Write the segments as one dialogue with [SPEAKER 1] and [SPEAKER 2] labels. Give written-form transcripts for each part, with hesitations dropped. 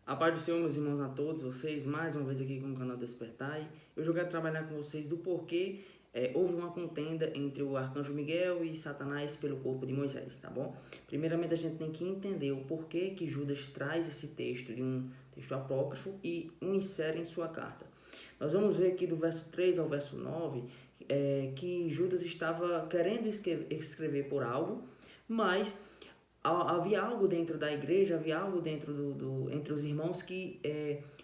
[SPEAKER 1] A paz do Senhor, meus irmãos, a todos vocês, mais uma vez aqui com o canal Despertai. Eu quero trabalhar com vocês do porquê houve uma contenda entre o arcanjo Miguel e Satanás pelo corpo de Moisés, tá bom? Primeiramente, a gente tem que entender o porquê que Judas traz esse texto de um texto apócrifo e o insere em sua carta. Nós vamos ver aqui do verso 3 ao verso 9 que Judas estava querendo escrever por algo, mas havia algo dentro da igreja, havia algo dentro entre os irmãos que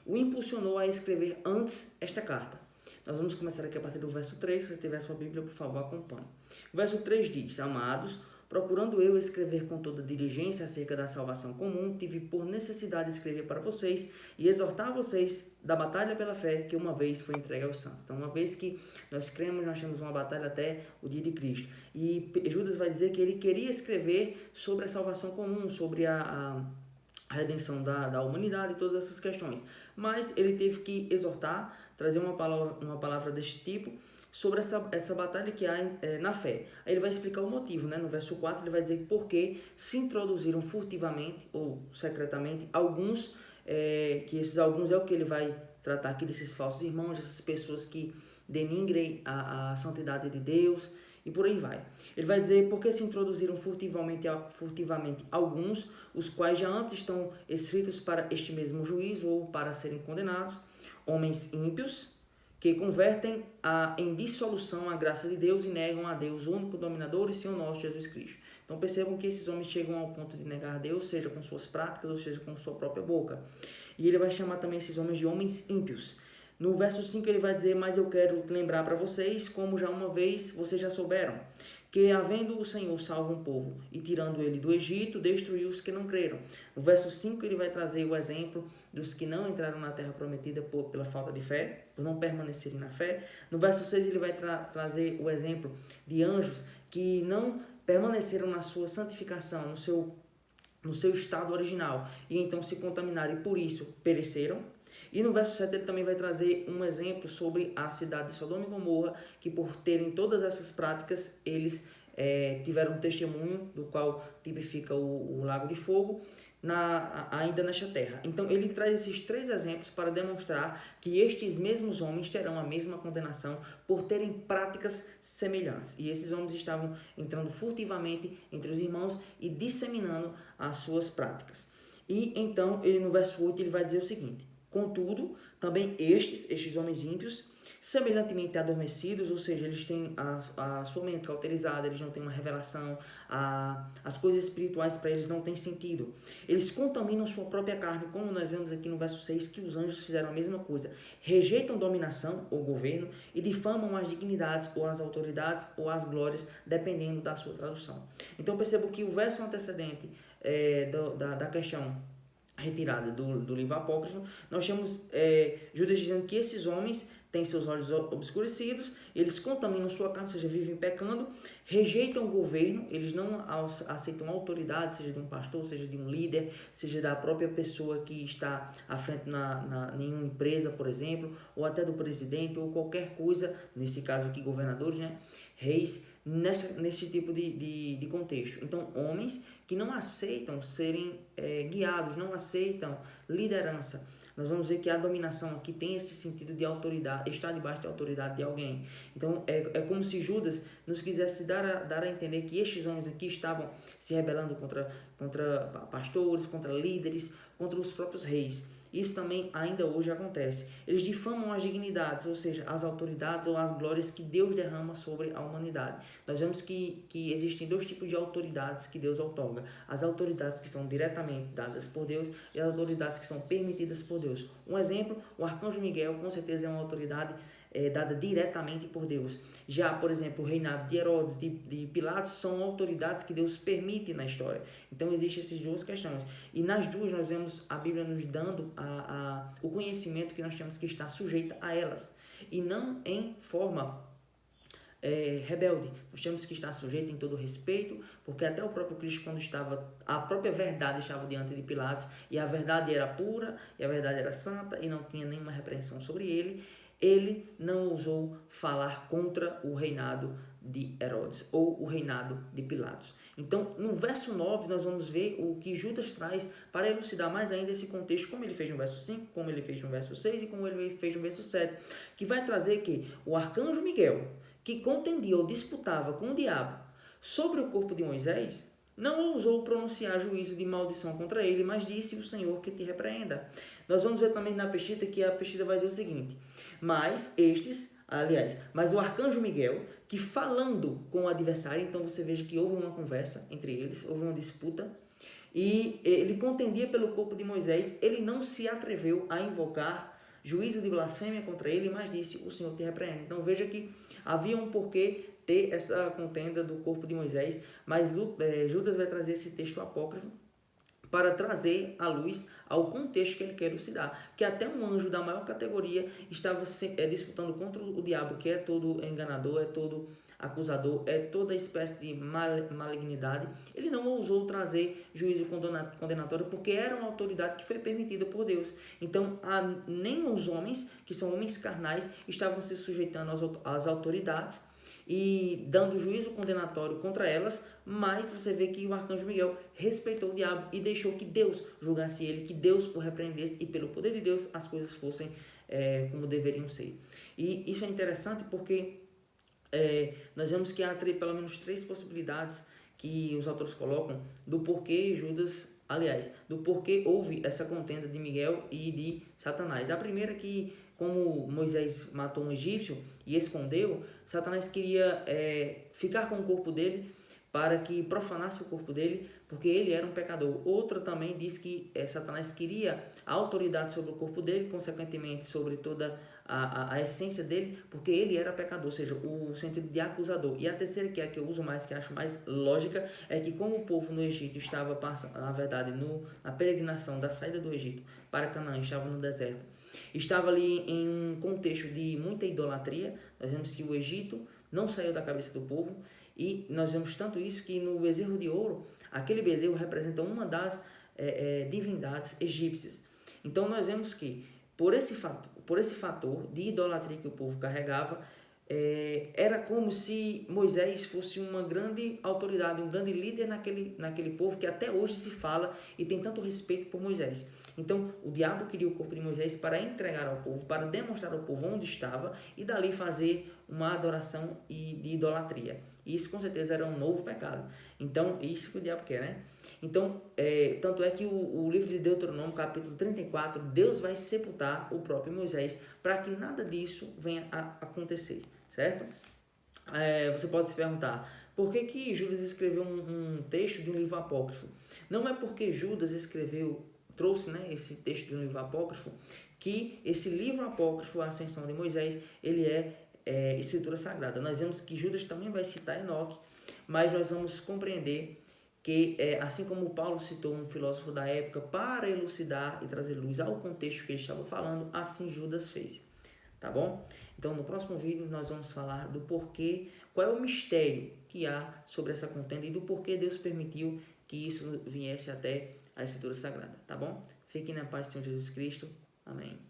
[SPEAKER 1] o impulsionou a escrever antes esta carta. Nós vamos começar aqui a partir do verso 3. Se você tiver sua Bíblia, por favor, acompanhe. O verso 3 diz: Amados, procurando eu escrever com toda diligência acerca da salvação comum, tive por necessidade de escrever para vocês e exortar vocês da batalha pela fé que uma vez foi entregue aos santos. Então, uma vez que nós cremos, nós temos uma batalha até o dia de Cristo. E Judas vai dizer que ele queria escrever sobre a salvação comum, sobre a redenção da humanidade e todas essas questões. Mas ele teve que exortar, trazer uma palavra deste tipo, sobre essa batalha que há na fé. Aí ele vai explicar o motivo, né? No verso 4 ele vai dizer por que se introduziram furtivamente ou secretamente alguns, que esses alguns é o que ele vai tratar aqui desses falsos irmãos, essas pessoas que denigrem a santidade de Deus e por aí vai. Ele vai dizer porque se introduziram furtivamente alguns, os quais já antes estão escritos para este mesmo juízo ou para serem condenados, homens ímpios, que convertem em dissolução a graça de Deus e negam a Deus, o único dominador e Senhor nosso Jesus Cristo. Então percebam que esses homens chegam ao ponto de negar a Deus, seja com suas práticas ou seja com sua própria boca. E ele vai chamar também esses homens de homens ímpios. No verso 5 ele vai dizer: mas eu quero lembrar para vocês, como já uma vez vocês já souberam, que havendo o Senhor salvo um povo e tirando ele do Egito, destruiu os que não creram. No verso 5 ele vai trazer o exemplo dos que não entraram na terra prometida pela falta de fé, por não permanecerem na fé. No verso 6 ele vai trazer o exemplo de anjos que não permaneceram na sua santificação, no seu estado original, e então se contaminaram e por isso pereceram. E no verso 7 ele também vai trazer um exemplo sobre a cidade de Sodoma e Gomorra, que por terem todas essas práticas, eles tiveram um testemunho, do qual tipifica o lago de fogo, ainda nesta terra. Então ele traz esses três exemplos para demonstrar que estes mesmos homens terão a mesma condenação por terem práticas semelhantes. E esses homens estavam entrando furtivamente entre os irmãos e disseminando as suas práticas. E então, ele no verso 8, ele vai dizer o seguinte: Contudo, também estes homens ímpios, semelhantemente adormecidos, ou seja, eles têm a sua mente cauterizada, eles não têm uma revelação, as coisas espirituais para eles não têm sentido. Eles contaminam sua própria carne, como nós vemos aqui no verso 6, que os anjos fizeram a mesma coisa. Rejeitam dominação ou governo e difamam as dignidades ou as autoridades ou as glórias, dependendo da sua tradução. Então percebo que o verso antecedente da questão retirada do livro apócrifo, nós temos Judas dizendo que esses homens têm seus olhos obscurecidos, eles contaminam sua carne, ou seja, vivem pecando, rejeitam o governo, eles não aceitam autoridade, seja de um pastor, seja de um líder, seja da própria pessoa que está à frente em uma empresa, por exemplo, ou até do presidente, ou qualquer coisa, nesse caso aqui governadores, né, reis, nesse tipo de contexto. Então, homens que não aceitam serem guiados, não aceitam liderança. Nós vamos ver que a dominação aqui tem esse sentido de autoridade, está debaixo da autoridade de alguém. Então, é como se Judas nos quisesse dar a entender que estes homens aqui estavam se rebelando contra pastores, contra líderes, contra os próprios reis. Isso também ainda hoje acontece. Eles difamam as dignidades, ou seja, as autoridades ou as glórias que Deus derrama sobre a humanidade. Nós vemos que existem dois tipos de autoridades que Deus outorga. As autoridades que são diretamente dadas por Deus e as autoridades que são permitidas por Deus. Um exemplo, o arcanjo Miguel com certeza é uma autoridade dada diretamente por Deus. Já, por exemplo, o reinado de Herodes, de Pilatos, são autoridades que Deus permite na história. Então, existem essas duas questões. E nas duas, nós vemos a Bíblia nos dando o conhecimento que nós temos que estar sujeita a elas. E não em forma rebelde. Nós temos que estar sujeito em todo respeito, porque até o próprio Cristo, quando a própria verdade estava diante de Pilatos, e a verdade era pura, e a verdade era santa, e não tinha nenhuma repreensão sobre ele não ousou falar contra o reinado de Herodes, ou o reinado de Pilatos. Então, no verso 9, nós vamos ver o que Judas traz para elucidar mais ainda esse contexto, como ele fez no verso 5, como ele fez no verso 6 e como ele fez no verso 7, que vai trazer que o arcanjo Miguel, que contendia ou disputava com o diabo sobre o corpo de Moisés, não ousou pronunciar juízo de maldição contra ele, mas disse o Senhor que te repreenda. Nós vamos ver também na Pesquita que a Pesquita vai dizer o seguinte: mas o arcanjo Miguel, que falando com o adversário, então você veja que houve uma conversa entre eles, houve uma disputa, e ele contendia pelo corpo de Moisés, ele não se atreveu a invocar juízo de blasfêmia contra ele, mas disse, o Senhor te repreende. Então veja que havia um porquê ter essa contenda do corpo de Moisés, mas Judas vai trazer esse texto apócrifo para trazer à luz ao contexto que ele quer elucidar, que até um anjo da maior categoria estava disputando contra o diabo, que é todo enganador, é todo acusador, é toda espécie de malignidade. Ele não ousou trazer juízo condenatório porque era uma autoridade que foi permitida por Deus. Então, nem os homens, que são homens carnais, estavam se sujeitando às autoridades e dando juízo condenatório contra elas, mas você vê que o arcanjo Miguel respeitou o diabo e deixou que Deus julgasse ele, que Deus o repreendesse e pelo poder de Deus as coisas fossem como deveriam ser. E isso é interessante porque nós vemos que há pelo menos 3 possibilidades que os autores colocam do porquê Judas, do porquê houve essa contenda de Miguel e de Satanás. A primeira é que, como Moisés matou um egípcio e escondeu, Satanás queria ficar com o corpo dele para que profanasse o corpo dele, porque ele era um pecador. Outra também diz que Satanás queria a autoridade sobre o corpo dele, consequentemente sobre toda a essência dele, porque ele era pecador, ou seja, o sentido de acusador. E a terceira, que é a que eu uso mais, que acho mais lógica, é que como o povo no Egito estava passando, na verdade, na peregrinação da saída do Egito para Canaã, estava no deserto, estava ali em um contexto de muita idolatria. Nós vemos que o Egito não saiu da cabeça do povo, e nós vemos tanto isso que no bezerro de ouro, aquele bezerro representa uma das divindades egípcias. Então nós vemos que por esse fator de idolatria que o povo carregava, era como se Moisés fosse uma grande autoridade, um grande líder naquele povo que até hoje se fala e tem tanto respeito por Moisés. Então, o diabo queria o corpo de Moisés para entregar ao povo, para demonstrar ao povo onde estava e dali fazer uma adoração de idolatria. E isso com certeza era um novo pecado. Então, isso que o diabo quer, né? Então, tanto é que o livro de Deuteronômio, capítulo 34, Deus vai sepultar o próprio Moisés para que nada disso venha a acontecer, certo? Você pode se perguntar, por que Judas escreveu um texto de um livro apócrifo? Não é porque Judas trouxe, né, esse texto de um livro apócrifo, que esse livro apócrifo, a Ascensão de Moisés, ele é escritura sagrada. Nós vemos que Judas também vai citar Enoque, mas nós vamos compreender que, assim como Paulo citou um filósofo da época para elucidar e trazer luz ao contexto que ele estava falando, assim Judas fez, tá bom? Então, no próximo vídeo, nós vamos falar do porquê, qual é o mistério que há sobre essa contenda e do porquê Deus permitiu que isso viesse até a Escritura Sagrada, tá bom? Fiquem na paz do Senhor Jesus Cristo. Amém.